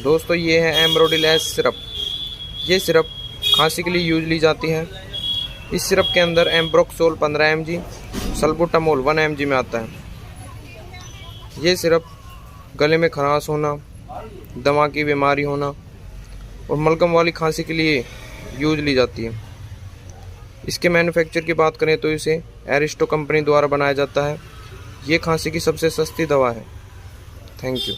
दोस्तों ये है एम्ब्रोडिलेज सिरप। ये सिरप खांसी के लिए यूज ली जाती है। इस सिरप के अंदर एम्ब्रोक्सोल 15 mg, सल्बुटामोल 1 mg में आता है। ये सिरप गले में खराश होना, दमा की बीमारी होना और मलगम वाली खांसी के लिए यूज ली जाती है। इसके मैन्युफैक्चर की बात करें तो इसे एरिस्टो कंपनी द्वारा बनाया जाता है। ये खांसी की सबसे सस्ती दवा है। Thank you.